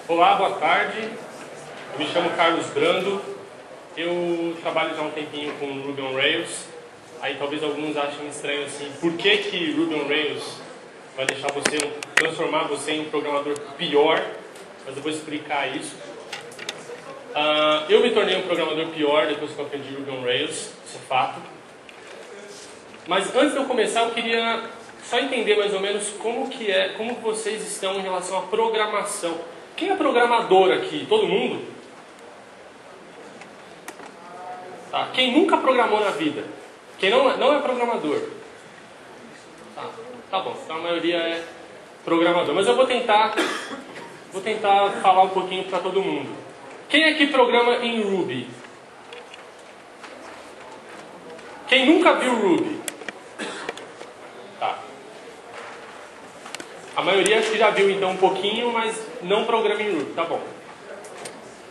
Olá, boa tarde. Eu me chamo Carlos Brando. Eu trabalho já há um tempinho com Ruby on Rails. Aí talvez alguns achem estranho assim, por que Ruby on Rails vai deixar transformar você em um programador pior? Mas eu vou explicar isso. Eu me tornei um programador pior depois que eu aprendi Ruby on Rails, isso é fato. Mas antes de eu começar, eu queria só entender mais ou menos como vocês estão em relação à programação. Quem é programador aqui? Todo mundo? Tá. Quem nunca programou na vida? Quem não é programador? Tá bom, então a maioria é programador. Mas eu vou tentar falar um pouquinho para todo mundo. Quem aqui programa em Ruby? Quem nunca viu Ruby? Tá. A maioria acho que já viu então um pouquinho, mas não programa em Ruby. Tá bom.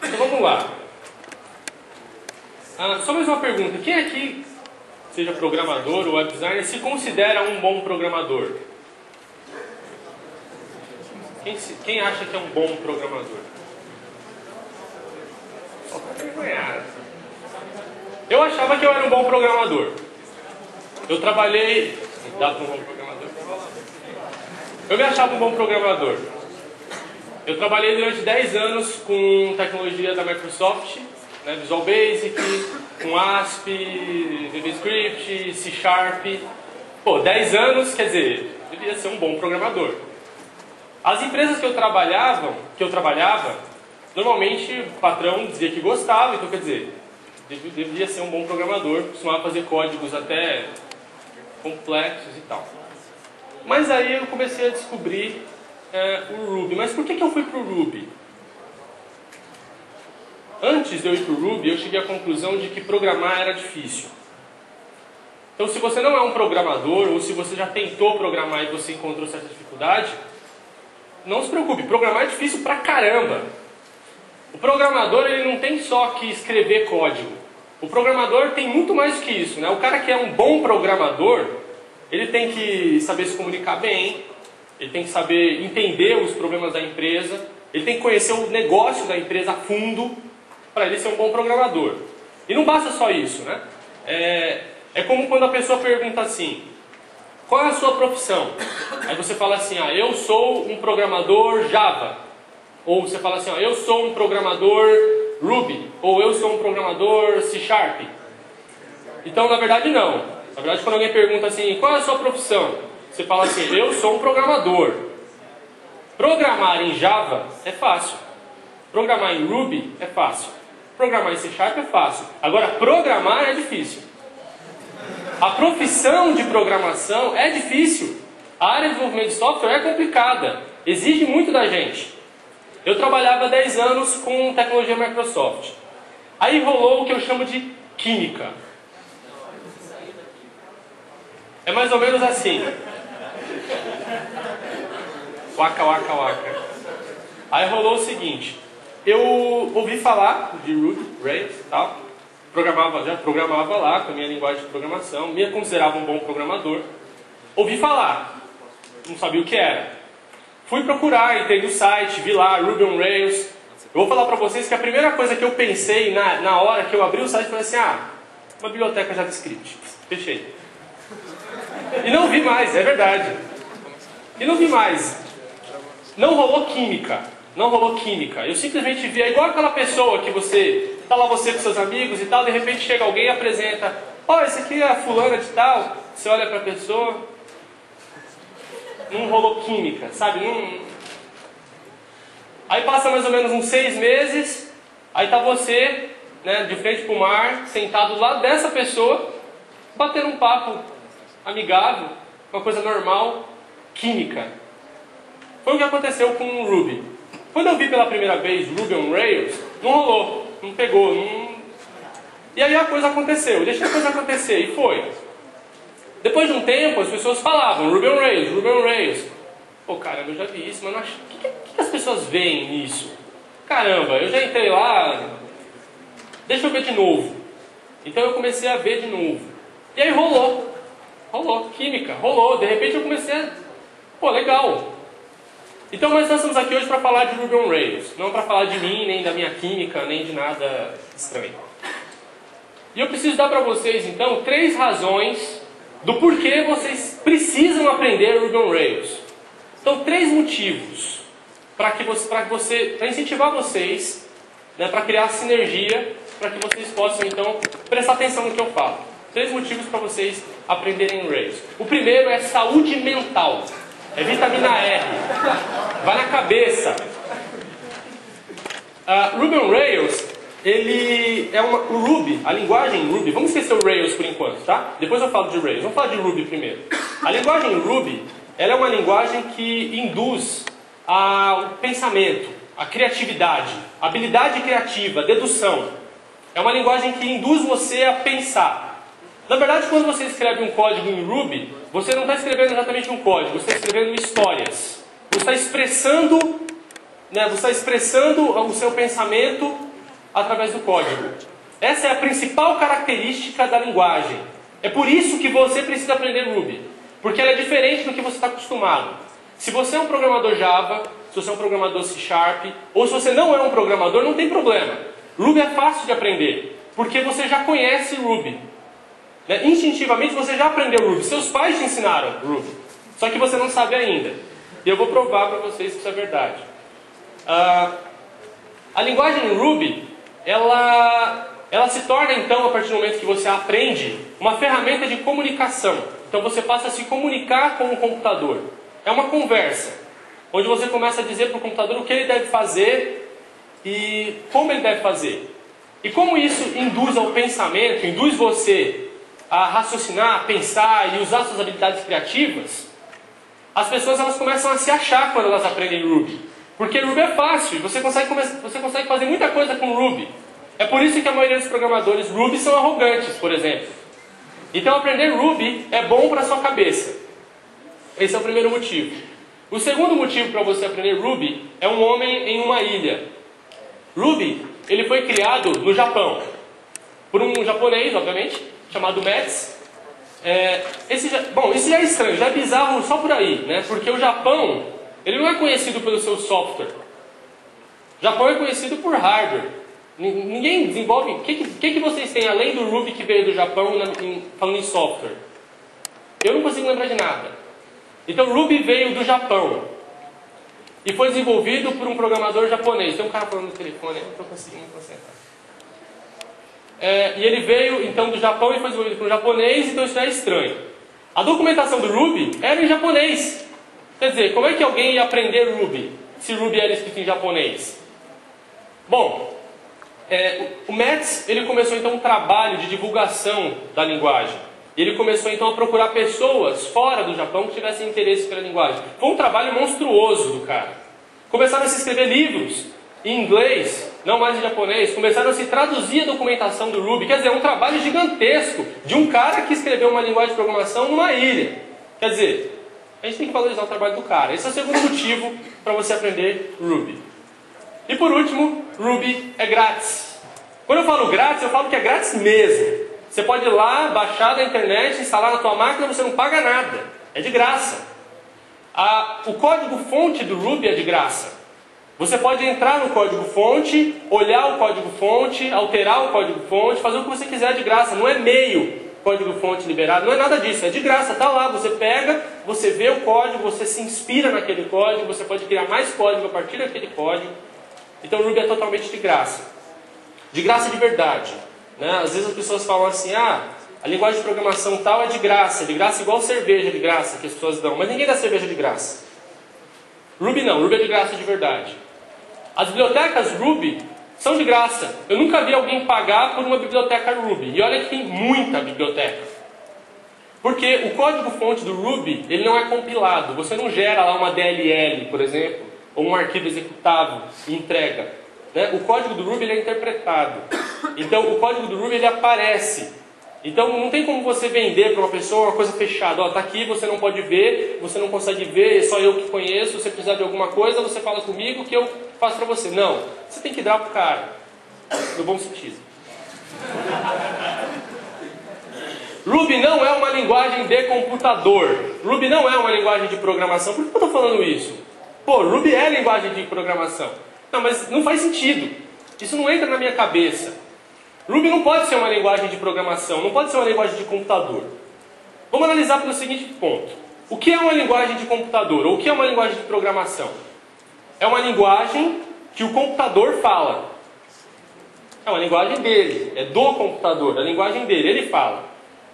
Então vamos lá. Só mais uma pergunta. Quem aqui, seja programador ou web designer, se considera um bom programador? Quem acha que é um bom programador? Só pra vergonhar. Eu achava que eu era um bom programador. Eu trabalhei... Dá para um bom programador? Eu me achava um bom programador. Eu trabalhei durante 10 anos com tecnologia da Microsoft, né, Visual Basic, com ASP, VBScript, C Sharp. Pô, 10 anos, quer dizer, devia ser um bom programador. As empresas que eu trabalhava, normalmente o patrão dizia que gostava, então quer dizer, devia ser um bom programador, costumava fazer códigos até complexos e tal. Mas aí eu comecei a descobrir o Ruby. Mas por que eu fui para o Ruby? Antes de eu ir para o Ruby, eu cheguei à conclusão de que programar era difícil. Então, se você não é um programador, ou se você já tentou programar e você encontrou certa dificuldade, não se preocupe, programar é difícil pra caramba. O programador, ele não tem só que escrever código. O programador tem muito mais que isso, né? O cara que é um bom programador, ele tem que saber se comunicar bem, ele tem que saber entender os problemas da empresa, ele tem que conhecer o negócio da empresa a fundo, para ele ser um bom programador. E não basta só isso, né? É como quando a pessoa pergunta assim, qual é a sua profissão? Aí você fala assim, eu sou um programador Java. Ou você fala assim, eu sou um programador Ruby. Ou eu sou um programador C Sharp. Então, na verdade, não. Na verdade, quando alguém pergunta assim, qual é a sua profissão? Você fala assim, eu sou um programador. Programar em Java é fácil. Programar em Ruby é fácil. Programar em C Sharp é fácil. Agora, programar é difícil. A profissão de programação é difícil. A área de desenvolvimento de software é complicada. Exige muito da gente. Eu trabalhava 10 anos com tecnologia Microsoft. Aí rolou o que eu chamo de química. É mais ou menos assim. Waka, waka, waka. Aí rolou o seguinte. Eu ouvi falar de Ruby, Rails e tal. Já programava lá com a minha linguagem de programação. Me considerava um bom programador. Ouvi falar. Não sabia o que era. Fui procurar, entrei no site, vi lá Ruby on Rails. Eu vou falar pra vocês que a primeira coisa que eu pensei na hora que eu abri o site foi assim, uma biblioteca JavaScript. Fechei. E não vi mais, é verdade. E não vi mais. Não rolou química. Não rolou química. Eu simplesmente vi, é igual aquela pessoa que tá lá você com seus amigos e tal, de repente chega alguém e apresenta, esse aqui é a fulana de tal. Você olha pra pessoa, não rolou química, sabe? Aí passa mais ou menos uns 6 meses, aí tá você, né, de frente pro mar, sentado do lado dessa pessoa, batendo um papo amigável, uma coisa normal, química. Foi o que aconteceu com o Ruby. Quando eu vi pela primeira vez Ruby on Rails, não rolou, não pegou, E aí a coisa aconteceu, deixa a coisa acontecer, e foi. Depois de um tempo, as pessoas falavam Ruby on Rails, Ruby on Rails. Pô, caramba, eu já vi isso, mas não acho... O que as pessoas veem nisso? Caramba, eu já entrei lá, deixa eu ver de novo. Então eu comecei a ver de novo. E aí rolou, química, rolou. De repente eu comecei a... Pô, legal. Então, mas nós estamos aqui hoje para falar de Ruby on Rails, não para falar de mim, nem da minha química, nem de nada estranho. E eu preciso dar para vocês, então, 3 razões do porquê vocês precisam aprender Ruby on Rails. Então, 3 motivos para incentivar vocês, né, para criar sinergia, para que vocês possam, então, prestar atenção no que eu falo. 3 motivos para vocês aprenderem Rails. O primeiro é saúde mental. É vitamina R. Vai na cabeça. Ruby on Rails, ele é o Ruby, a linguagem Ruby. Vamos esquecer o Rails por enquanto, tá? Depois eu falo de Rails. Vamos falar de Ruby primeiro. A linguagem Ruby, ela é uma linguagem que induz ao pensamento, a criatividade, a habilidade criativa, a dedução. É uma linguagem que induz você a pensar. Na verdade, quando você escreve um código em Ruby, você não está escrevendo exatamente um código, você está escrevendo histórias. Você está expressando o seu pensamento através do código. Essa é a principal característica da linguagem. É por isso que você precisa aprender Ruby. Porque ela é diferente do que você está acostumado. Se você é um programador Java, se você é um programador C Sharp, ou se você não é um programador, não tem problema. Ruby é fácil de aprender, porque você já conhece Ruby. Instintivamente você já aprendeu Ruby. Seus pais te ensinaram Ruby. Só que você não sabe ainda. E eu vou provar para vocês que isso é verdade. A linguagem Ruby, ela se torna então, a partir do momento que você aprende, uma ferramenta de comunicação. Então você passa a se comunicar com o computador. É uma conversa, onde você começa a dizer para o computador o que ele deve fazer e como ele deve fazer. E como isso induz ao pensamento, induz você a raciocinar, a pensar e usar suas habilidades criativas, as pessoas elas começam a se achar quando elas aprendem Ruby. Porque Ruby é fácil, você consegue fazer muita coisa com Ruby. É por isso que a maioria dos programadores Ruby são arrogantes, por exemplo. Então aprender Ruby é bom para a sua cabeça. Esse é o primeiro motivo. O segundo motivo para você aprender Ruby é um homem em uma ilha. Ruby, ele foi criado no Japão. Por um japonês, obviamente, chamado Metz. Isso já é estranho, já é bizarro só por aí, né? Porque o Japão, ele não é conhecido pelo seu software. O Japão é conhecido por hardware. Ninguém desenvolve... O que vocês têm além do Ruby que veio do Japão falando em software? Eu não consigo lembrar de nada. Então Ruby veio do Japão. E foi desenvolvido por um programador japonês. Tem um cara falando no telefone, eu não estou conseguindo me concentrar. E ele veio então do Japão e foi desenvolvido por um japonês, então isso é estranho. A documentação do Ruby era em japonês. Quer dizer, como é que alguém ia aprender Ruby se Ruby era escrito em japonês? Bom, o Metz, ele começou então um trabalho de divulgação da linguagem. Ele começou então a procurar pessoas fora do Japão que tivessem interesse pela linguagem. Foi um trabalho monstruoso do cara. Começaram a se escrever livros em inglês, não mais em japonês. Começaram a se traduzir a documentação do Ruby. Quer dizer, é um trabalho gigantesco de um cara que escreveu uma linguagem de programação numa ilha. Quer dizer, a gente tem que valorizar o trabalho do cara. Esse é o segundo motivo para você aprender Ruby. E por último, Ruby é grátis. Quando eu falo grátis, eu falo que é grátis mesmo. Você pode ir lá, baixar da internet, instalar na tua máquina, você não paga nada. É de graça. O código-fonte do Ruby é de graça. Você pode entrar no código-fonte, olhar o código-fonte, alterar o código-fonte, fazer o que você quiser de graça. Não é meio código-fonte liberado, não é nada disso. É de graça, está lá. Você pega, você vê o código, você se inspira naquele código, você pode criar mais código a partir daquele código. Então o Ruby é totalmente de graça. De graça de verdade. Né? Às vezes as pessoas falam assim, a linguagem de programação tal é de graça igual cerveja de graça que as pessoas dão, mas ninguém dá cerveja de graça. Ruby não, Ruby é de graça de verdade. As bibliotecas Ruby são de graça. Eu nunca vi alguém pagar por uma biblioteca Ruby, e olha que tem muita biblioteca. Porque o código-fonte do Ruby, ele não é compilado, você não gera lá uma DLL, por exemplo, ou um arquivo executável e entrega. O código do Ruby ele é interpretado. Então o código do Ruby ele aparece. Então não tem como você vender para uma pessoa uma coisa fechada. Está aqui, você não pode ver, você não consegue ver, é só eu que conheço. Se você precisar de alguma coisa, você fala comigo que eu faço para você. Não, você tem que dar para o cara. No bom sentido. Ruby não é uma linguagem de computador. Ruby não é uma linguagem de programação. Por que eu estou falando isso? Pô, Ruby é linguagem de programação. Não, mas não faz sentido. Isso não entra na minha cabeça. Ruby não pode ser uma linguagem de programação, não pode ser uma linguagem de computador. Vamos analisar pelo seguinte ponto. O que é uma linguagem de computador? Ou o que é uma linguagem de programação? É uma linguagem que o computador fala. É uma linguagem dele, é do computador, é a linguagem dele, ele fala.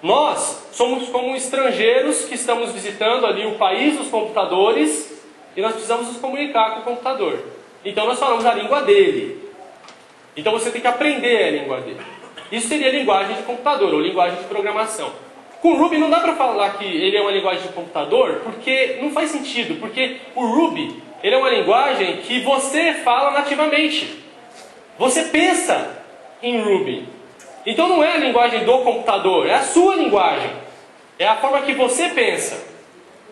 Nós somos como estrangeiros que estamos visitando ali o país dos computadores e nós precisamos nos comunicar com o computador. Então nós falamos a língua dele. Então você tem que aprender a língua dele. Isso seria linguagem de computador ou linguagem de programação. Com Ruby não dá para falar que ele é uma linguagem de computador, porque não faz sentido, porque o Ruby ele é uma linguagem que você fala nativamente. Você pensa em Ruby. Então não é a linguagem do computador, é a sua linguagem. É a forma que você pensa.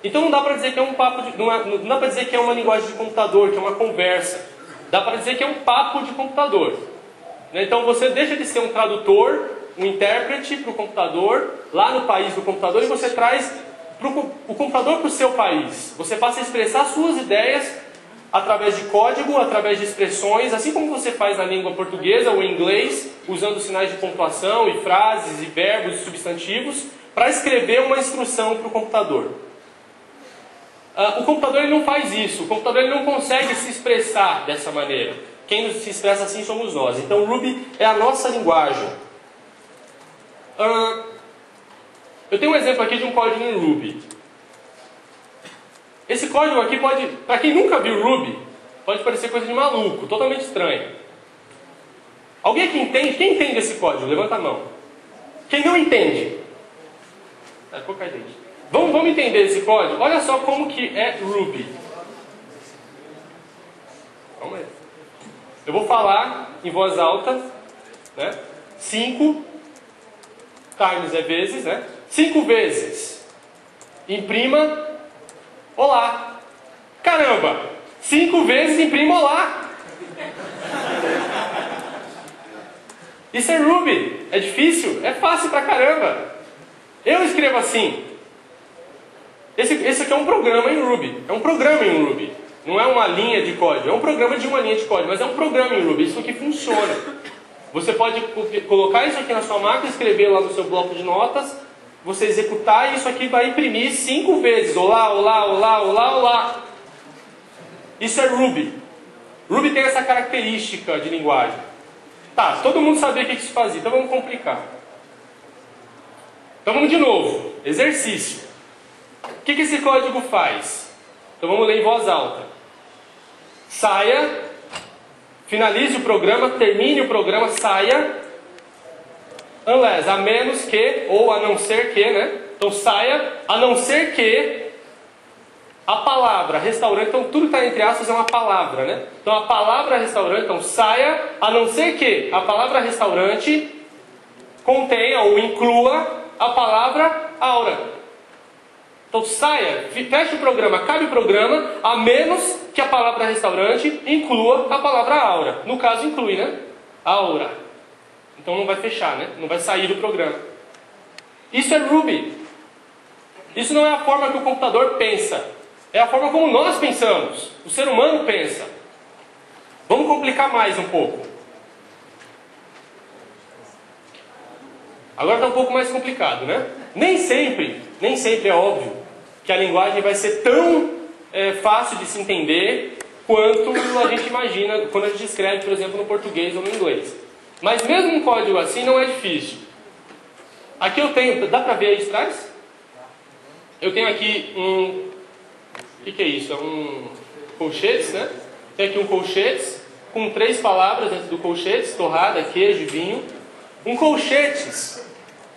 Então não dá para dizer que é um papo de, não dá para dizer que é uma linguagem de computador, que é uma conversa. Dá para dizer que é um papo de computador. Então você deixa de ser um tradutor, um intérprete para o computador, lá no país do computador, e você traz o computador para o seu país. Você passa a expressar suas ideias através de código, através de expressões, assim como você faz na língua portuguesa ou em inglês, usando sinais de pontuação e frases e verbos e substantivos, para escrever uma instrução para o computador. O computador ele não faz isso, o computador ele não consegue se expressar dessa maneira. Quem se expressa assim somos nós. Então Ruby é a nossa linguagem. Eu tenho um exemplo aqui de um código em Ruby. Esse código aqui pode, para quem nunca viu Ruby, pode parecer coisa de maluco, totalmente estranho. Alguém aqui entende? Quem entende esse código? Levanta a mão. Quem não entende? Vamos entender esse código? Olha só como que é Ruby. Vamos aí. Eu vou falar em voz alta, né? 5 times é vezes, né? 5 vezes. Imprima olá. Caramba! 5 vezes imprima olá. Isso é Ruby. É difícil? É fácil pra caramba. Eu escrevo assim. Esse aqui é um programa em Ruby. É um programa em Ruby. Não é uma linha de código. É um programa de uma linha de código. Mas é um programa em Ruby. Isso aqui funciona. Você pode colocar isso aqui na sua máquina, escrever lá no seu bloco de notas, você executar e isso aqui vai imprimir 5 vezes. Olá, olá, olá, olá, olá. Isso é Ruby. Ruby tem essa característica de linguagem. Tá, todo mundo sabia o que isso fazia. Então vamos complicar. Então vamos de novo. Exercício. O que esse código faz? Então vamos ler em voz alta. Saia, finalize o programa, termine o programa, saia, unless, a menos que, ou a não ser que, né? Então saia, a não ser que a palavra restaurante, então tudo que está entre aspas é uma palavra, né? Então a palavra restaurante, então saia, a não ser que a palavra restaurante contenha ou inclua a palavra aura. Então saia, feche o programa, acabe o programa, a menos que a palavra restaurante inclua a palavra aura. No caso inclui, né? Aura. Então não vai fechar, né? Não vai sair do programa. Isso é Ruby. Isso não é a forma que o computador pensa. É a forma como nós pensamos. O ser humano pensa. Vamos complicar mais um pouco. Agora está um pouco mais complicado, né? Nem sempre é óbvio que a linguagem vai ser tão fácil de se entender quanto a gente imagina quando a gente escreve, por exemplo, no português ou no inglês. Mas mesmo um código assim não é difícil. Aqui eu tenho, dá para ver aí de trás? Eu tenho aqui um, o que é isso? É um colchetes, né? Tem aqui um colchetes com 3 palavras dentro do colchetes: torrada, queijo e vinho. Um colchetes,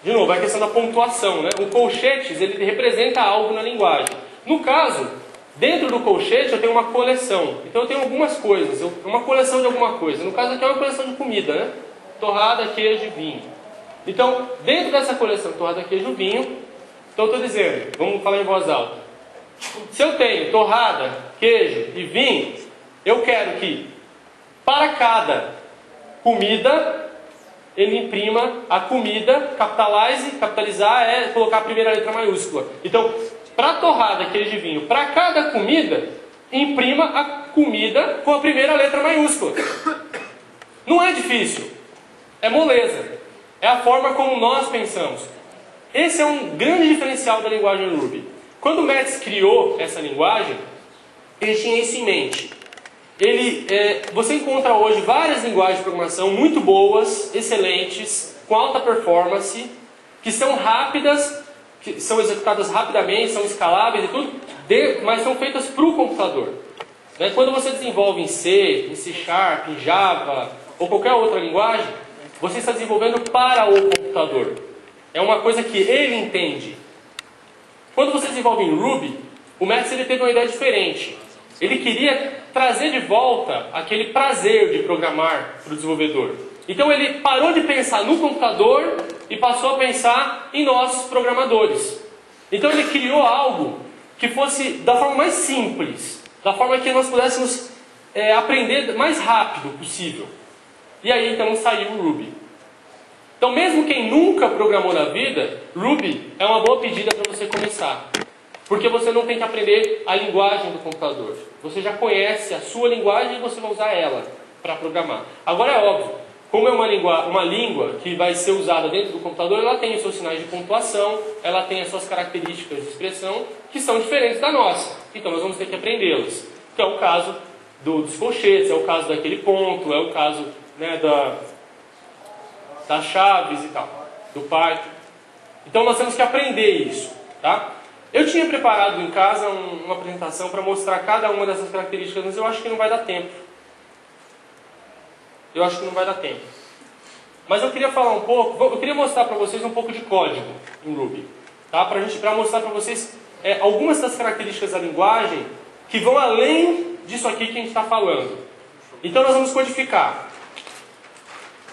de novo, é a questão da pontuação, né? O colchetes, ele representa algo na linguagem. No caso, dentro do colchete eu tenho uma coleção. Então eu tenho algumas coisas, uma coleção de alguma coisa. No caso aqui é uma coleção de comida, né? Torrada, queijo e vinho. Então, dentro dessa coleção torrada, queijo e vinho, então eu estou dizendo, vamos falar em voz alta. Se eu tenho torrada, queijo e vinho, eu quero que para cada comida ele imprima a comida, capitalizar colocar a primeira letra maiúscula. Então, para torrada, queijo e vinho, para cada comida, imprima a comida com a primeira letra maiúscula. Não é difícil, é moleza. É a forma como nós pensamos. Esse é um grande diferencial da linguagem Ruby. Quando o Metz criou essa linguagem, ele tinha isso em mente. Você encontra hoje várias linguagens de programação muito boas, excelentes, com alta performance, que são rápidas, que são executadas rapidamente, são escaláveis e tudo, mas são feitas para o computador. Quando você desenvolve em C, em C Sharp, em Java ou qualquer outra linguagem, você está desenvolvendo para o computador. É uma coisa que ele entende. Quando você desenvolve em Ruby, o Metz teve uma ideia diferente. Ele queria trazer de volta aquele prazer de programar para o desenvolvedor. Então ele parou de pensar no computador e passou a pensar em nós, programadores. Então ele criou algo que fosse da forma mais simples, da forma que nós pudéssemos aprender mais rápido possível. E aí então saiu o Ruby. Então mesmo quem nunca programou na vida, Ruby é uma boa pedida para você começar. Porque você não tem que aprender a linguagem do computador. Você já conhece a sua linguagem e você vai usar ela para programar. Agora é óbvio, como é uma língua que vai ser usada dentro do computador, ela tem os seus sinais de pontuação, ela tem as suas características de expressão que são diferentes da nossa. Então nós vamos ter que aprendê-las. Que é o caso dos colchetes, é o caso daquele ponto, é o caso das chaves e tal, do Python. Então nós temos que aprender isso, tá? Eu tinha preparado em casa uma apresentação para mostrar cada uma dessas características, mas eu acho que não vai dar tempo. Mas eu queria falar um pouco, eu queria mostrar para vocês um pouco de código em Ruby, tá? Para mostrar para vocês algumas das características da linguagem que vão além disso aqui que a gente está falando. Então nós vamos codificar.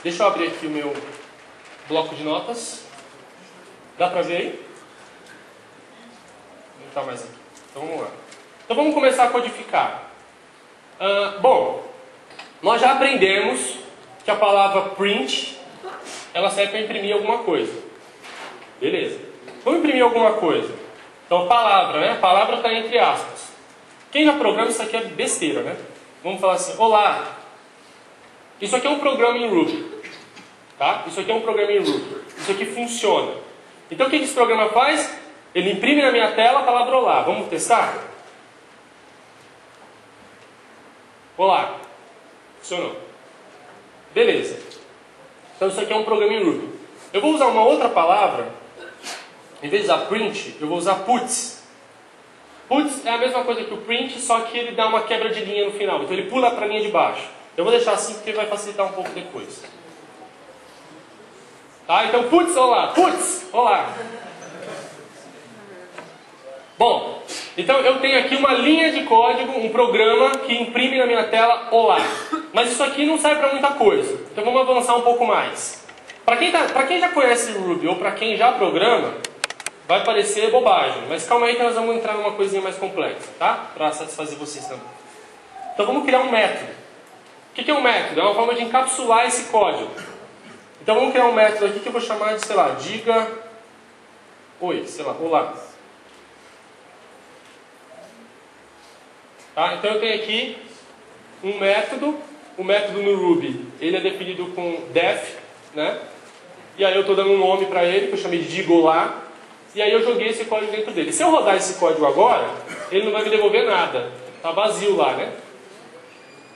Deixa eu abrir aqui o meu bloco de notas. Dá para ver aí? Não está mais aqui. Então vamos lá. Então vamos começar a codificar. Bom, nós já aprendemos que a palavra print ela serve para imprimir alguma coisa. Beleza. Vamos imprimir alguma coisa. Então palavra, né? A palavra está entre aspas. Quem já programa isso aqui é besteira, né? Vamos falar assim, olá. Isso aqui é um programa em Ruby. Tá? Isso aqui é um programa em Ruby. Isso aqui funciona. Então o que esse programa faz? Ele imprime na minha tela a palavra olá. Vamos testar? Olá. Funcionou. Beleza. Então isso aqui é um programa em Ruby. Eu vou usar uma outra palavra. Em vez de usar print, eu vou usar puts. Puts é a mesma coisa que o print, só que ele dá uma quebra de linha no final. Então ele pula para a linha de baixo. Eu vou deixar assim porque vai facilitar um pouco depois. Tá? Então puts, olá. Puts, olá. Bom, então eu tenho aqui uma linha de código, um programa que imprime na minha tela olá. Mas isso aqui não serve para muita coisa. Então vamos avançar um pouco mais. Para quem já conhece Ruby ou para quem já programa, vai parecer bobagem. Mas calma aí que nós vamos entrar numa coisinha mais complexa, tá? Para satisfazer vocês também. Então vamos criar um método. O que é um método? É uma forma de encapsular esse código. Então vamos criar um método aqui que eu vou chamar de, sei lá, diga... Oi, sei lá, olá. Tá? Então eu tenho aqui um método. O método no Ruby, ele é definido com def, né? E aí eu estou dando um nome para ele, que eu chamei de diga olá. E aí eu joguei esse código dentro dele. Se eu rodar esse código agora, ele não vai me devolver nada. Está vazio lá, né?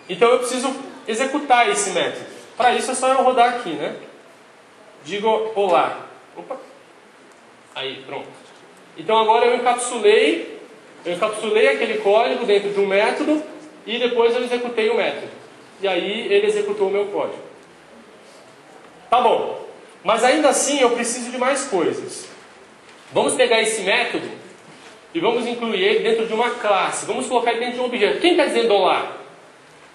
Então eu preciso executar esse método. Para isso é só eu rodar aqui, né? Diga olá. Opa. Aí, pronto. Então agora eu encapsulei aquele código dentro de um método e depois eu executei o método. E aí ele executou o meu código. Tá bom. Mas ainda assim eu preciso de mais coisas. Vamos pegar esse método e vamos incluir ele dentro de uma classe. Vamos colocar ele dentro de um objeto. Quem está dizendo olá?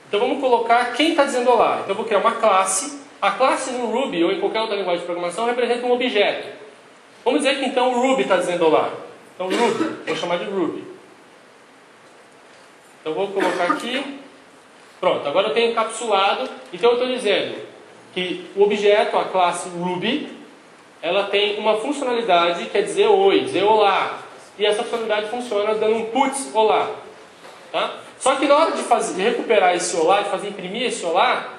Então vamos colocar quem está dizendo olá. Então eu vou criar uma classe. A classe no Ruby ou em qualquer outra linguagem de programação representa um objeto. Vamos dizer que então o Ruby está dizendo olá. Então Ruby, vou chamar de Ruby. Então vou colocar aqui. Pronto, agora eu tenho encapsulado. Então eu estou dizendo que o objeto, a classe Ruby, ela tem uma funcionalidade que quer dizer oi, dizer olá. E essa funcionalidade funciona dando um puts olá. Tá? Só que na hora de recuperar esse olá, de imprimir esse olá,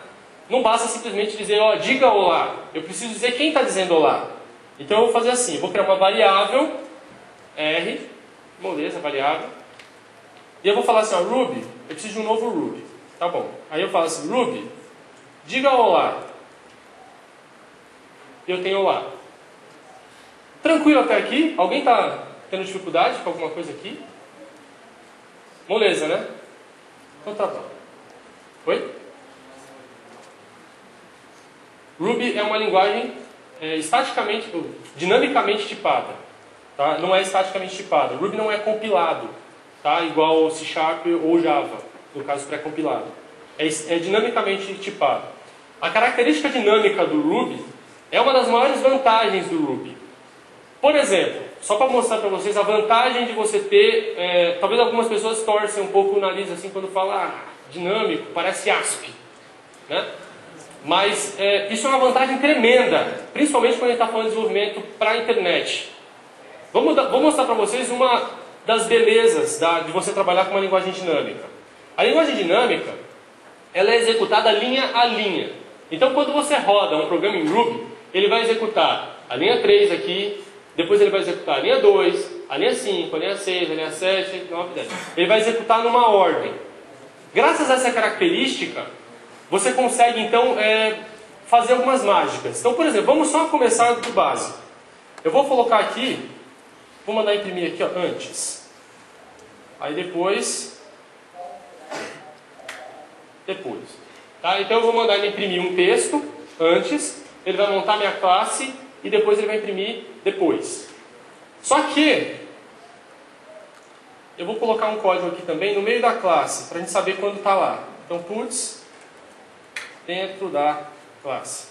não basta simplesmente dizer, ó, diga olá. Eu preciso dizer quem está dizendo olá. Então eu vou fazer assim, eu vou criar uma variável, R, beleza, variável. E eu vou falar assim, ó, Ruby, eu preciso de um novo Ruby. Tá bom. Aí eu falo assim, Ruby, diga olá. E eu tenho olá. Tranquilo até aqui? Alguém está tendo dificuldade com alguma coisa aqui? Moleza, né? Então tá bom. Oi? Ruby é uma linguagem dinamicamente tipada. Tá? Não é estaticamente tipada. Ruby não é compilado, tá? Igual C# ou Java, no caso pré-compilado. É dinamicamente tipado. A característica dinâmica do Ruby é uma das maiores vantagens do Ruby. Por exemplo, só para mostrar para vocês a vantagem de você ter... talvez algumas pessoas torcem um pouco o nariz assim quando fala dinâmico, parece ASP. Né? Mas isso é uma vantagem tremenda, principalmente quando a gente está falando de desenvolvimento para a internet. Vou mostrar para vocês uma das belezas de você trabalhar com uma linguagem dinâmica. A linguagem dinâmica, ela é executada linha a linha. Então, quando você roda um programa em Ruby, ele vai executar a linha 3 aqui, depois ele vai executar a linha 2, a linha 5, a linha 6, a linha 7, 9, 10. Ele vai executar numa ordem. Graças a essa característica, você consegue, então, fazer algumas mágicas. Então, por exemplo, vamos só começar do básico. Eu vou colocar aqui, vou mandar imprimir aqui, ó, antes. Aí depois. Tá? Então eu vou mandar ele imprimir um texto antes, ele vai montar minha classe e depois ele vai imprimir depois. Só que eu vou colocar um código aqui também no meio da classe, para a gente saber quando está lá. Então, puts dentro da classe.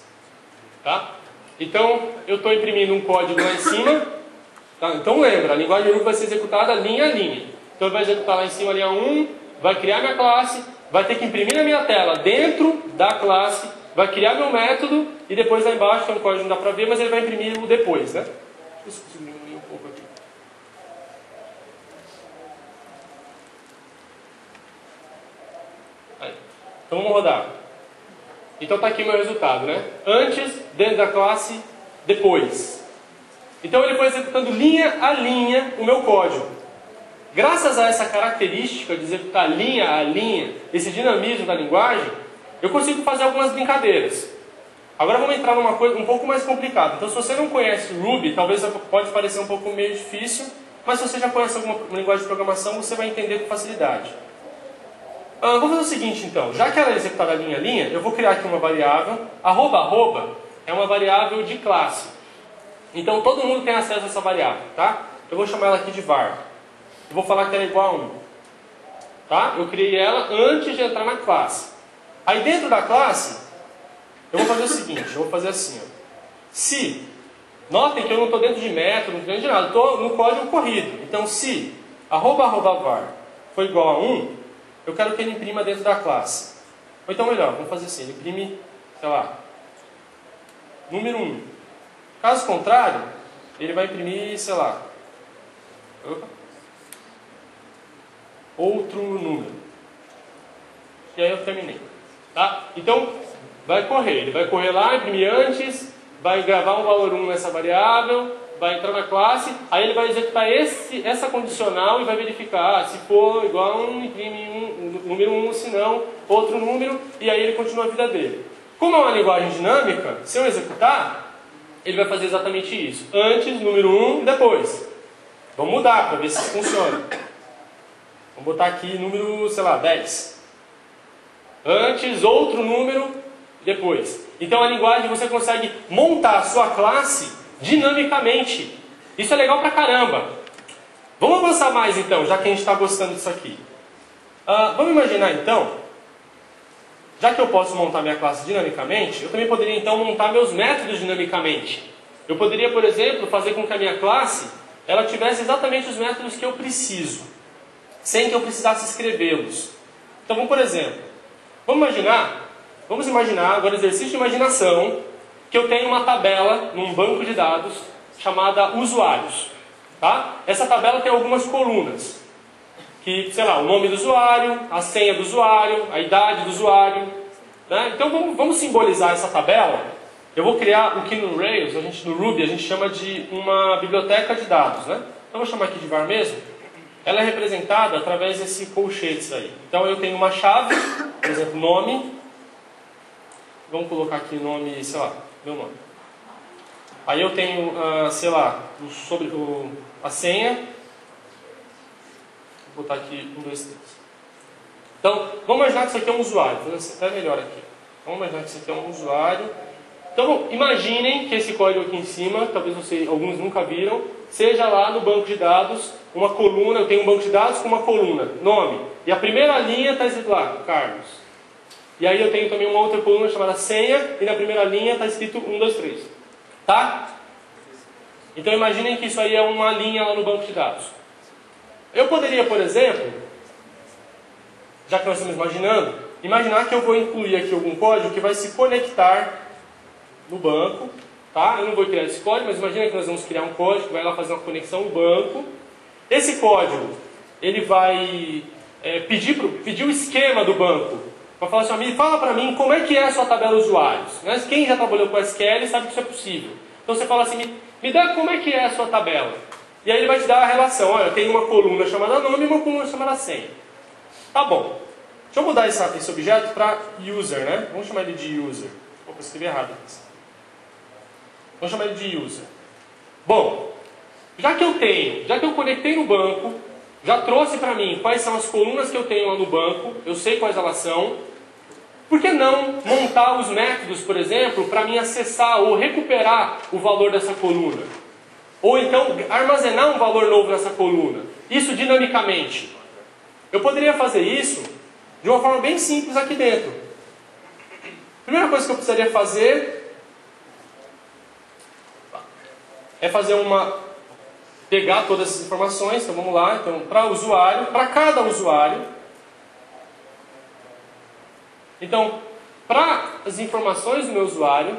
Tá? Então, eu estou imprimindo um código lá em cima. Tá? Então, lembra, a linguagem Ruby vai ser executada linha a linha. Então, ele vai executar lá em cima a linha 1, vai criar minha classe, vai ter que imprimir na minha tela dentro da classe, vai criar meu método e depois lá embaixo tem um código que não dá para ver, mas ele vai imprimir o depois, né? Deixa eu diminuir um pouco aqui. Aí. Então vamos rodar. Então está aqui o meu resultado, né? Antes, dentro da classe, depois. Então ele foi executando linha a linha o meu código. Graças a essa característica de executar linha a linha, esse dinamismo da linguagem, eu consigo fazer algumas brincadeiras. Agora vamos entrar numa coisa um pouco mais complicada. Então, se você não conhece Ruby, talvez pode parecer um pouco meio difícil, mas se você já conhece alguma linguagem de programação, você vai entender com facilidade. Vamos fazer o seguinte, então. Já que ela é executada linha a linha, eu vou criar aqui uma variável. Arroba é uma variável de classe. Então, todo mundo tem acesso a essa variável, tá? Eu vou chamar ela aqui de var. Eu vou falar que ela é igual a 1. Tá? Eu criei ela antes de entrar na classe. Aí dentro da classe, eu vou fazer o seguinte, eu vou fazer assim, ó. Se, notem que eu não estou dentro de método, não estou dentro de nada, estou no código corrido. Então se @var for igual a 1, eu quero que ele imprima dentro da classe. Ou então melhor, vamos fazer assim, ele imprime, sei lá, número 1. Caso contrário, ele vai imprimir, sei lá, outro número. E aí eu terminei. Tá? Então, ele vai correr lá, imprimir antes, vai gravar um valor 1 nessa variável, vai entrar na classe, aí ele vai executar essa condicional e vai verificar, se for igual a 1, imprime número 1, se não, outro número, e aí ele continua a vida dele. Como é uma linguagem dinâmica, se eu executar, ele vai fazer exatamente isso. Antes, número 1, depois. Vamos mudar para ver se funciona. Vamos botar aqui número, sei lá, 10. Antes, outro número, depois. Então a linguagem você consegue montar a sua classe dinamicamente. Isso é legal pra caramba. Vamos avançar mais então, já que a gente está gostando disso aqui. Vamos imaginar então, já que eu posso montar minha classe dinamicamente, eu também poderia então montar meus métodos dinamicamente. Eu poderia, por exemplo, fazer com que a minha classe ela tivesse exatamente os métodos que eu preciso, sem que eu precisasse escrevê-los. Então vamos, por exemplo, vamos imaginar, agora exercício de imaginação, que eu tenho uma tabela num banco de dados chamada usuários. Tá? Essa tabela tem algumas colunas. que, sei lá, o nome do usuário, a senha do usuário, a idade do usuário. Né? Então vamos simbolizar essa tabela. Eu vou criar o que no Rails, no Ruby, a gente chama de uma biblioteca de dados. Né? Então eu vou chamar aqui de var mesmo. Ela é representada através desse colchetes aí. Então eu tenho uma chave, por exemplo, nome. Vamos colocar aqui nome, sei lá, meu nome. Aí eu tenho, sei lá, a senha. Vou botar aqui 1, 2, 3. Então, vamos imaginar que isso aqui é um usuário. Vou fazer até melhor aqui. Vamos imaginar que isso aqui é um usuário. Então, imaginem que esse código aqui em cima, talvez alguns nunca viram, seja lá no banco de dados, uma coluna. Eu tenho um banco de dados com uma coluna, nome. E a primeira linha está escrito lá, Carlos. E aí eu tenho também uma outra coluna chamada senha, e na primeira linha está escrito 1, 2, 3. Tá? Então imaginem que isso aí é uma linha lá no banco de dados. Eu poderia, por exemplo, já que nós estamos imaginar que eu vou incluir aqui algum código que vai se conectar no banco. Tá? Eu não vou criar esse código, mas imagina que nós vamos criar um código que vai lá fazer uma conexão no banco. Esse código, ele vai pedir o esquema do banco. Vai falar assim, fala para mim como é que é a sua tabela de usuários. Né? Quem já trabalhou com SQL sabe que isso é possível. Então você fala assim, me dá como é que é a sua tabela. E aí ele vai te dar a relação. Olha, eu tenho uma coluna chamada nome e uma coluna chamada senha. Tá bom. Deixa eu mudar esse objeto para user, né? Vamos chamar ele de user. Opa, eu escrevi errado. Vamos chamar ele de user. Bom, já que eu conectei no banco, já trouxe para mim quais são as colunas que eu tenho lá no banco, eu sei quais elas são, por que não montar os métodos, por exemplo, para mim acessar ou recuperar o valor dessa coluna? Ou então armazenar um valor novo nessa coluna. Isso dinamicamente. Eu poderia fazer isso de uma forma bem simples aqui dentro. A primeira coisa que eu precisaria fazer é pegar todas essas informações. Então vamos lá, então para cada usuário. Então, para as informações do meu usuário,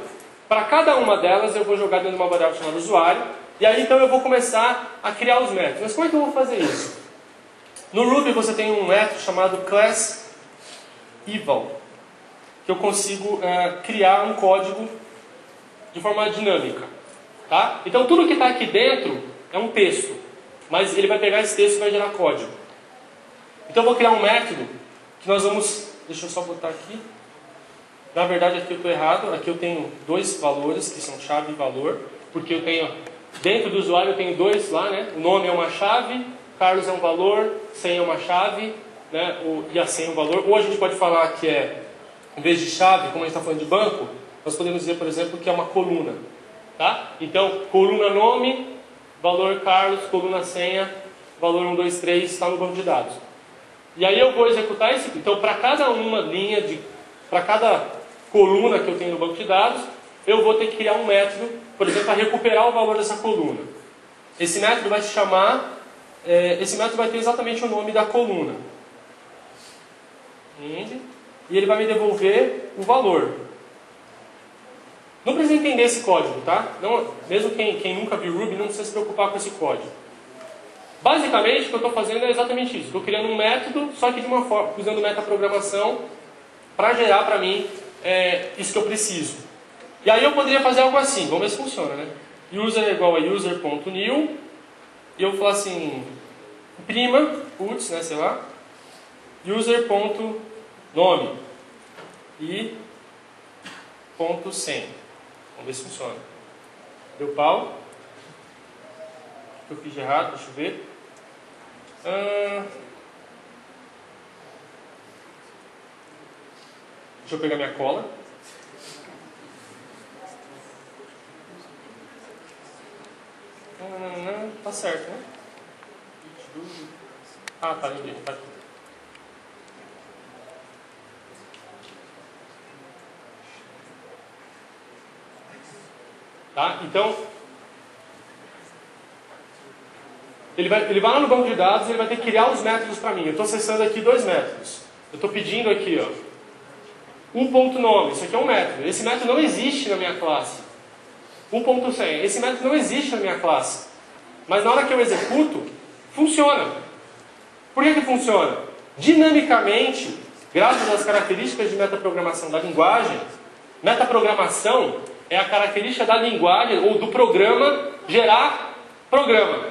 para cada uma delas eu vou jogar dentro de uma variável chamada usuário. E aí então eu vou começar a criar os métodos. Mas como é que eu vou fazer isso? No Ruby você tem um método chamado class_eval, que eu consigo criar um código de forma dinâmica. Tá? Então tudo que está aqui dentro é um texto, mas ele vai pegar esse texto e vai gerar código. Então eu vou criar um método que nós vamos... Deixa eu só botar aqui. Na verdade aqui eu estou errado. Aqui eu tenho dois valores que são chave e valor, porque eu tenho... Dentro do usuário eu tenho dois lá, né? O nome é uma chave, Carlos é um valor, senha é uma chave, né? E a senha é um valor. Ou a gente pode falar que em vez de chave, como a gente está falando de banco, nós podemos dizer, por exemplo, que é uma coluna. Tá? Então, coluna nome, valor Carlos, coluna senha, valor 1, 2, 3, está no banco de dados. E aí eu vou executar isso. Então, para cada para cada coluna que eu tenho no banco de dados, eu vou ter que criar um método, por exemplo, para recuperar o valor dessa coluna. Esse método vai se chamar, esse método vai ter exatamente o nome da coluna. E ele vai me devolver o valor. Não precisa entender esse código, tá? Não, mesmo quem nunca viu Ruby não precisa se preocupar com esse código. Basicamente, o que eu estou fazendo é exatamente isso. Estou criando um método, só que de uma forma, usando metaprogramação, para gerar para mim isso que eu preciso. E aí eu poderia fazer algo assim, vamos ver se funciona, né? User é igual a user.new, e eu vou falar assim, imprima, puts, né, sei lá, user.nome e .100. Vamos ver se funciona. Deu pau. O que eu fiz de errado? Deixa eu ver. Deixa eu pegar minha cola. Tá certo, né? Ah, tá, lembrei. Tá aqui. Tá? Então, ele vai lá no banco de dados e ele vai ter que criar os métodos para mim. Eu estou acessando aqui dois métodos. Eu estou pedindo aqui, ó, .nome. Isso aqui é um método. Esse método não existe na minha classe. .senha. Esse método não existe na minha classe. Mas na hora que eu executo, funciona. Por que funciona? Dinamicamente, graças às características de metaprogramação da linguagem, metaprogramação é a característica da linguagem ou do programa gerar programa,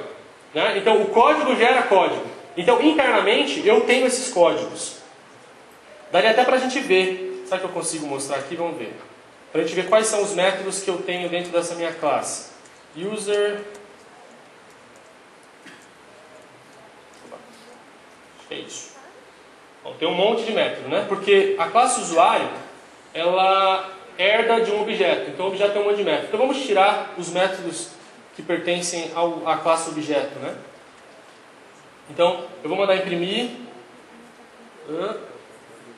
né? Então, o código gera código. Então, internamente, eu tenho esses códigos. Daria até para a gente ver. Será que eu consigo mostrar aqui? Vamos ver. Para a gente ver quais são os métodos que eu tenho dentro dessa minha classe. User... É isso. Bom, tem um monte de método, né? Porque a classe usuário, ela herda de um objeto. Então, o objeto tem um monte de métodos. Então, vamos tirar os métodos que pertencem à classe objeto, né? Então, eu vou mandar imprimir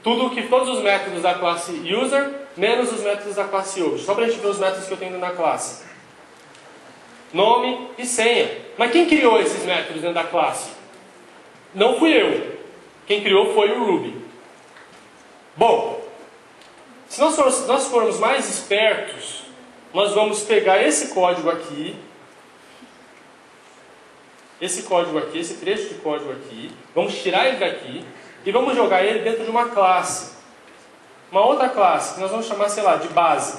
todos os métodos da classe user, menos os métodos da classe object. Só para a gente ver os métodos que eu tenho na classe. Nome e senha. Mas quem criou esses métodos dentro da classe? Não fui eu. Quem criou foi o Ruby. Bom, se nós formos mais espertos, nós vamos pegar esse código aqui, esse trecho de código aqui, vamos tirar ele daqui e vamos jogar ele dentro de uma classe. Uma outra classe, que nós vamos chamar, sei lá, de base.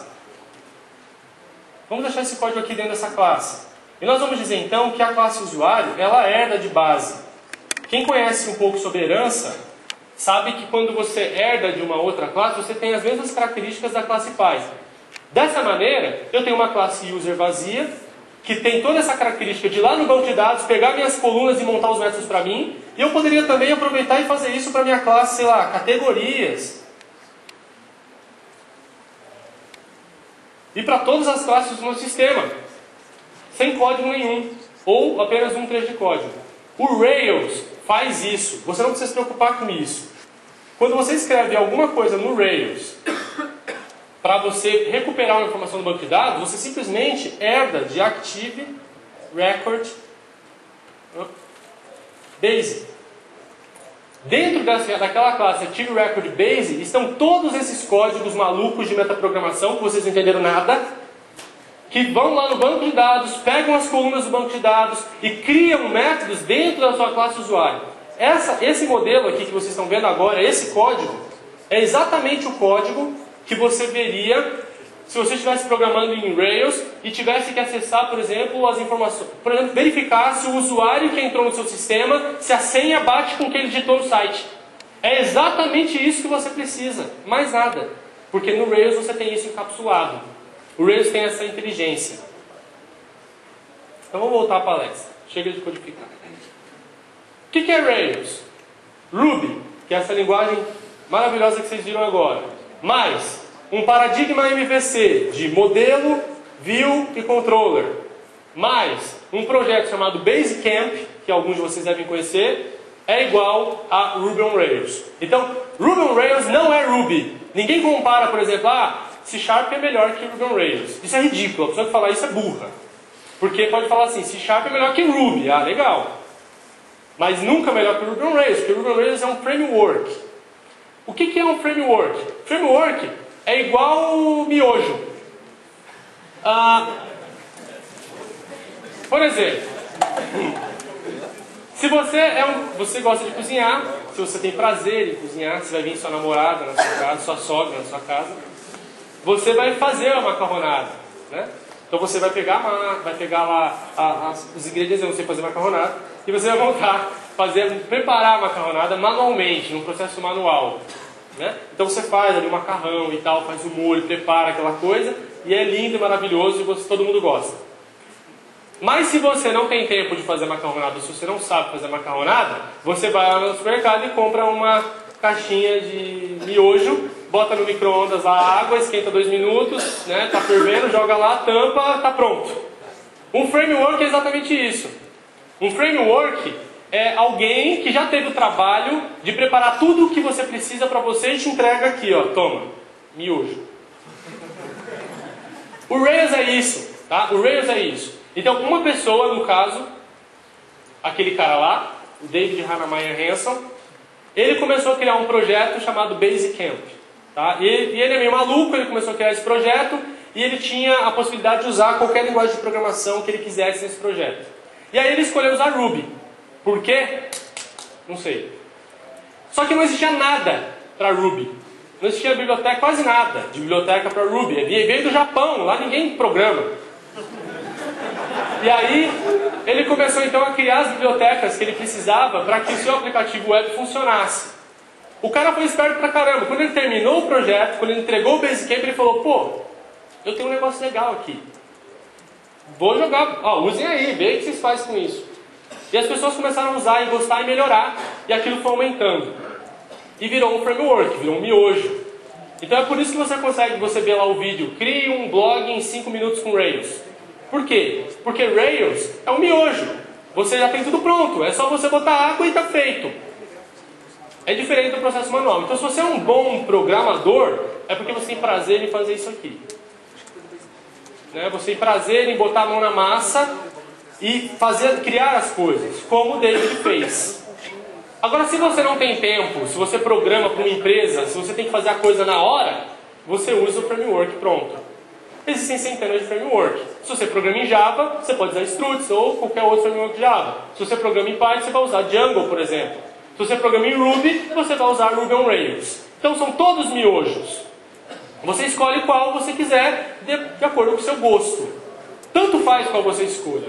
Vamos deixar esse código aqui dentro dessa classe. E nós vamos dizer então que a classe usuário, ela herda de base. Quem conhece um pouco sobre herança, sabe que quando você herda de uma outra classe, você tem as mesmas características da classe pai. Dessa maneira, eu tenho uma classe user vazia, que tem toda essa característica de ir lá no banco de dados, pegar minhas colunas e montar os métodos para mim. E eu poderia também aproveitar e fazer isso para minha classe, sei lá, categorias. E para todas as classes do meu sistema. Sem código nenhum. Ou apenas um trecho de código. O Rails faz isso. Você não precisa se preocupar com isso. Quando você escreve alguma coisa no Rails, para você recuperar uma informação do banco de dados, você simplesmente herda de Active Record Base. Dentro daquela classe Active Record Base estão todos esses códigos malucos de metaprogramação, que vocês não entenderam nada, que vão lá no banco de dados, pegam as colunas do banco de dados e criam métodos dentro da sua classe usuário. Esse modelo aqui que vocês estão vendo agora, esse código, é exatamente o código que você veria se você estivesse programando em Rails e tivesse que acessar, por exemplo, as informações. Por exemplo, verificar se o usuário que entrou no seu sistema, se a senha bate com o que ele digitou no site. É exatamente isso que você precisa, mais nada. Porque no Rails você tem isso encapsulado. O Rails tem essa inteligência. Então vamos voltar à palestra. Chega de codificar. O que é Rails? Ruby, que é essa linguagem maravilhosa que vocês viram agora. Mais um paradigma MVC de modelo, view e controller. Mais um projeto chamado Basecamp, que alguns de vocês devem conhecer, é igual a Ruby on Rails. Então, Ruby on Rails não é Ruby. Ninguém compara, por exemplo, C# é melhor que Ruby on Rails. Isso é ridículo, a pessoa que falar isso é burra. Porque pode falar assim, C# é melhor que Ruby. Ah, legal. Mas nunca melhor que Ruby on Rails, porque Ruby on Rails é um framework. O que é um framework? Framework é igual miojo. Por exemplo, se você gosta de cozinhar, se você tem prazer em cozinhar, se vai vir sua namorada na sua casa, sua sogra na sua casa, você vai fazer a macarronada, né? Então você vai pegar lá os ingredientes, você fazer macarronada, e você vai voltar preparar a macarronada manualmente, num processo manual, né? Então você faz ali o macarrão e tal, faz o molho, prepara aquela coisa, e é lindo e maravilhoso e todo mundo gosta. Mas se você não tem tempo de fazer macarronada, se você não sabe fazer macarronada, você vai lá no supermercado e compra uma caixinha de miojo, bota no micro-ondas a água, esquenta 2 minutos, né? Tá fervendo, joga lá, tampa, tá pronto. Um framework é exatamente isso. Um framework é alguém que já teve o trabalho de preparar tudo o que você precisa para você e te entrega aqui, ó, toma, miojo. O Rails é isso, tá? O Rails é isso. Então, uma pessoa, no caso, aquele cara lá, o David Heinemeier Hansson, ele começou a criar um projeto chamado Basecamp. Tá? E ele é meio maluco, ele começou a criar esse projeto e ele tinha a possibilidade de usar qualquer linguagem de programação que ele quisesse nesse projeto. E aí ele escolheu usar Ruby. Por quê? Não sei. Só que não existia nada para Ruby. Não existia biblioteca, quase nada de biblioteca para Ruby. Veio do Japão, lá ninguém programa. E aí, ele começou então a criar as bibliotecas que ele precisava para que o seu aplicativo web funcionasse. O cara foi esperto pra caramba. Quando ele terminou o projeto, quando ele entregou o Basecamp, ele falou, pô, eu tenho um negócio legal aqui. Vou jogar, usem aí, vê o que vocês fazem com isso. E as pessoas começaram a usar e gostar e melhorar, e aquilo foi aumentando. E virou um framework, virou um miojo. Então é por isso que você vê lá o vídeo, crie um blog em 5 minutos com Rails. Por quê? Porque Rails é um miojo. Você já tem tudo pronto, é só você botar água e está feito. É diferente do processo manual. Então se você é um bom programador, é porque você tem prazer em fazer isso aqui. Você tem prazer em botar a mão na massa e criar as coisas, como o David fez. Agora, se você não tem tempo, se você programa para uma empresa, se você tem que fazer a coisa na hora, você usa o framework pronto. Existem centenas de frameworks. Se você programa em Java, você pode usar Struts ou qualquer outro framework de Java. Se você programa em Python, você vai usar Django, por exemplo. Se você programa em Ruby, você vai usar Ruby on Rails. Então são todos miojos. Você escolhe qual você quiser de acordo com o seu gosto. Tanto faz qual você escolha.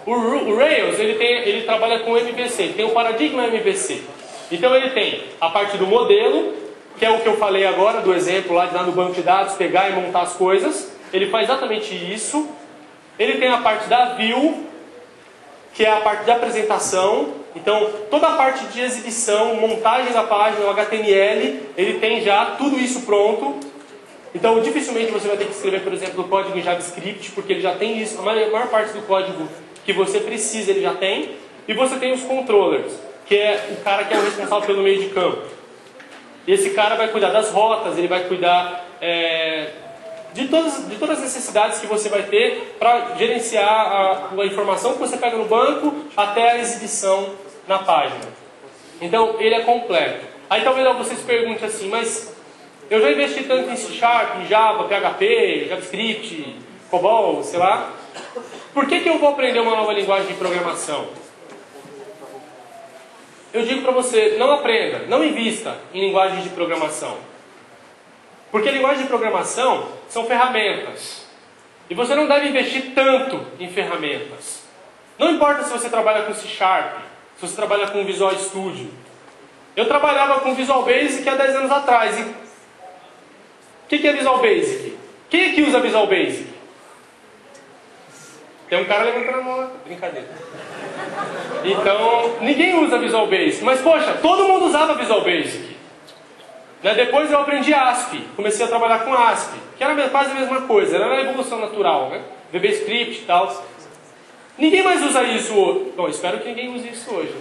O Rails, ele trabalha com MVC, ele tem o paradigma MVC. Então ele tem a parte do modelo, que é o que eu falei agora, do exemplo lá de lá no banco de dados, pegar e montar as coisas. Ele faz exatamente isso. Ele tem a parte da view, que é a parte de apresentação. Então, toda a parte de exibição, montagem da página, o HTML, ele tem já tudo isso pronto. Então, dificilmente você vai ter que escrever, por exemplo, o código em JavaScript, porque ele já tem isso. A maior parte do código que você precisa, ele já tem. E você tem os controllers, que é o cara que é o responsável pelo meio de campo. E esse cara vai cuidar das rotas, ele vai cuidar de todas as necessidades que você vai ter para gerenciar a informação que você pega no banco até a exibição na página. Então, ele é completo. Aí talvez vocês perguntem assim, mas eu já investi tanto em C#, em Java, PHP, JavaScript, COBOL, sei lá. Por que eu vou aprender uma nova linguagem de programação? Eu digo para você, não aprenda, não invista em linguagens de programação. Porque linguagem de programação são ferramentas. E você não deve investir tanto em ferramentas. Não importa se você trabalha com C#, se você trabalha com Visual Studio. Eu trabalhava com Visual Basic há 10 anos atrás. E o que é Visual Basic? Quem aqui usa Visual Basic? Tem um cara levantando a mão. Brincadeira. Então, ninguém usa Visual Basic. Mas, poxa, todo mundo usava Visual Basic. Depois eu aprendi ASP. Comecei a trabalhar com ASP. Que era quase a mesma coisa. Era a evolução natural, VBScript e tal. Ninguém mais usa isso hoje. Bom, espero que ninguém use isso hoje,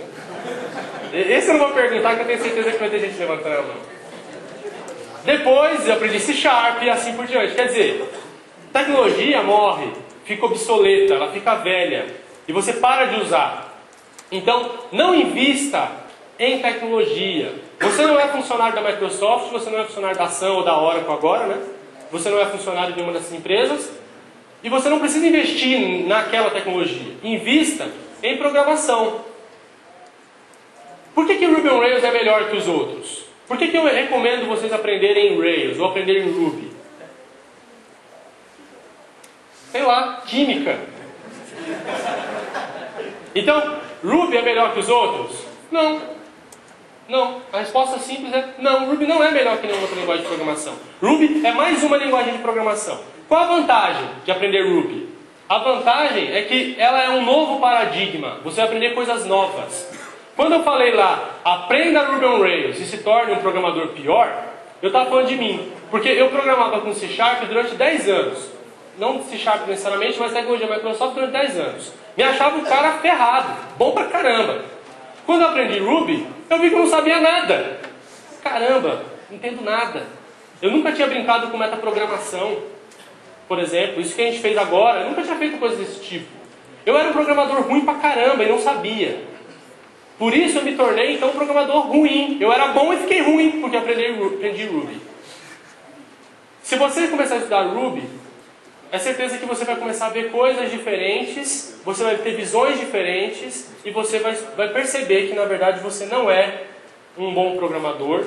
Esse eu não vou perguntar, que eu tenho certeza que vai ter gente levantando a mão. Depois eu aprendi C# e assim por diante. Quer dizer, tecnologia morre, fica obsoleta, ela fica velha. E você para de usar. Então, não invista em tecnologia. Você não é funcionário da Microsoft, você não é funcionário da Sun ou da Oracle agora, Você não é funcionário de uma dessas empresas. E você não precisa investir naquela tecnologia. Invista em programação. Por que Ruby on Rails é melhor que os outros? Por que eu recomendo vocês aprenderem em Rails ou aprenderem em Ruby? Sei lá, química. Então, Ruby é melhor que os outros? Não. Não. A resposta simples é não. Ruby não é melhor que nenhuma outra linguagem de programação. Ruby é mais uma linguagem de programação. Qual a vantagem de aprender Ruby? A vantagem é que ela é um novo paradigma. Você vai aprender coisas novas. Quando eu falei lá, aprenda Ruby on Rails e se torne um programador pior, eu estava falando de mim. Porque eu programava com C# durante 10 anos. Não C# necessariamente, mas tecnologia Microsoft durante 10 anos. Me achava um cara ferrado, bom pra caramba. Quando eu aprendi Ruby, eu vi que eu não sabia nada. Caramba, não entendo nada. Eu nunca tinha brincado com metaprogramação, por exemplo. Isso que a gente fez agora, eu nunca tinha feito coisas desse tipo. Eu era um programador ruim pra caramba e não sabia. Por isso eu me tornei, então, um programador ruim. Eu era bom e fiquei ruim, porque aprendi Ruby. Se você começar a estudar Ruby, é certeza que você vai começar a ver coisas diferentes, você vai ter visões diferentes e você vai perceber que na verdade você não é um bom programador,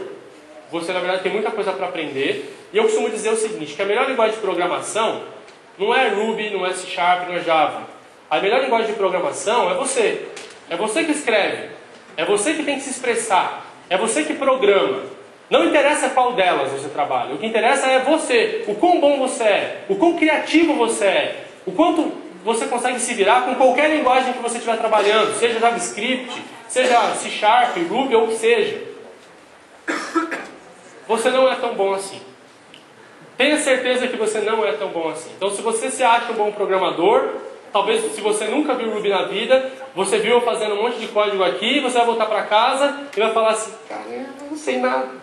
você na verdade tem muita coisa para aprender. E eu costumo dizer o seguinte, que a melhor linguagem de programação não é Ruby, não é C Sharp, não é Java. A melhor linguagem de programação é você. É você que escreve, é você que tem que se expressar, é você que programa. Não interessa qual delas você trabalha, o que interessa é você, o quão bom você é, o quão criativo você é, o quanto você consegue se virar com qualquer linguagem que você estiver trabalhando, seja JavaScript, seja C Sharp, Ruby ou o que seja. Você não é tão bom assim. Tenha certeza que você não é tão bom assim. Então se você se acha um bom programador, talvez se você nunca viu Ruby na vida, você viu eu fazendo um monte de código aqui, você vai voltar para casa e vai falar assim, cara, eu não sei nada.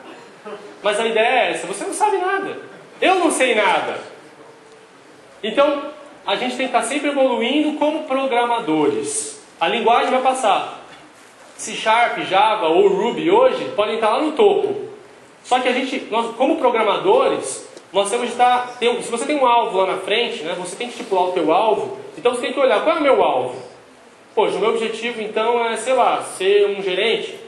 Mas a ideia é essa, você não sabe nada. Eu não sei nada. Então, a gente tem que estar sempre evoluindo como programadores. A linguagem vai passar. C Sharp, Java ou Ruby hoje podem estar lá no topo. Só que nós como programadores, nós temos de estar... se você tem um alvo lá na frente, né, você tem que estipular o teu alvo. Então você tem que olhar, qual é o meu alvo? Poxa, o meu objetivo então é, sei lá, ser um gerente.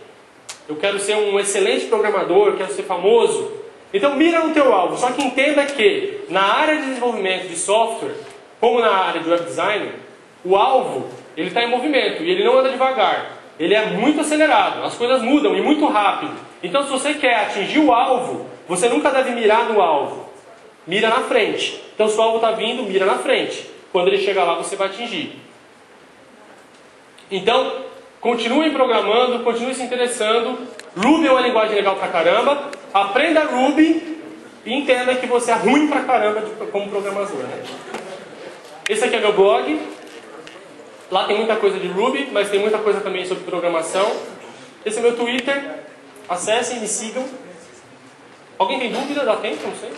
Eu quero ser um excelente programador, eu quero ser famoso. Então mira no teu alvo, só que entenda que na área de desenvolvimento de software, como na área de web design, o alvo ele está em movimento e ele não anda devagar. Ele é muito acelerado, as coisas mudam e muito rápido. Então se você quer atingir o alvo, você nunca deve mirar no alvo. Mira na frente. Então se o alvo está vindo, mira na frente. Quando ele chegar lá, você vai atingir. Então, continuem programando, continuem se interessando. Ruby é uma linguagem legal pra caramba. Aprenda Ruby e entenda que você é ruim pra caramba como programador. Né? Esse aqui é meu blog. Lá tem muita coisa de Ruby, mas tem muita coisa também sobre programação. Esse é meu Twitter. Acessem, me sigam. Alguém tem dúvida? Dá tempo? Não sei.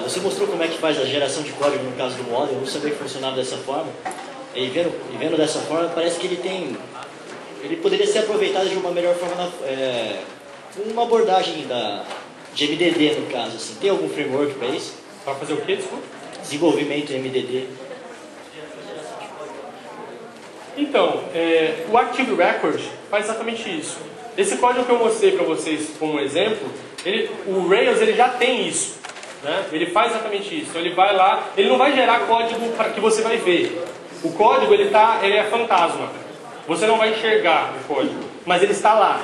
Você mostrou como é que faz a geração de código no caso do model, eu não sabia que funcionava dessa forma. E vendo dessa forma, parece que ele poderia ser aproveitado de uma melhor forma, uma abordagem de MDD no caso. Assim. Tem algum framework para isso? Para fazer o quê, desculpa? Desenvolvimento em MDD. Então, o Active Record faz exatamente isso. Esse código que eu mostrei para vocês como exemplo, o Rails ele já tem isso. Né? Ele faz exatamente isso. Então, ele vai lá, ele não vai gerar código que você vai ver. O código ele é fantasma. Você não vai enxergar o código, mas ele está lá.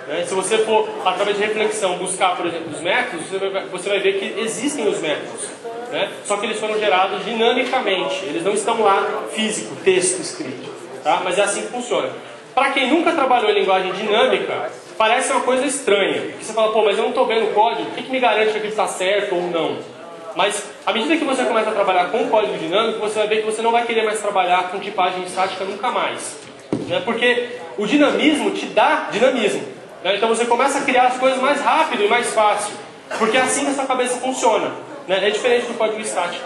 Né? Se você for, através de reflexão, buscar, por exemplo, os métodos, você vai ver que existem os métodos. Né? Só que eles foram gerados dinamicamente. Eles não estão lá físico, texto escrito. Tá? Mas é assim que funciona. Para quem nunca trabalhou em linguagem dinâmica, parece uma coisa estranha. Porque você fala, pô, mas eu não estou vendo o código, o que me garante que aquilo está certo ou não? Mas, à medida que você começa a trabalhar com código dinâmico, você vai ver que você não vai querer mais trabalhar com tipagem estática nunca mais. Né? Porque o dinamismo te dá dinamismo. Né? Então você começa a criar as coisas mais rápido e mais fácil. Porque é assim que a sua cabeça funciona. Né? É diferente do código estático.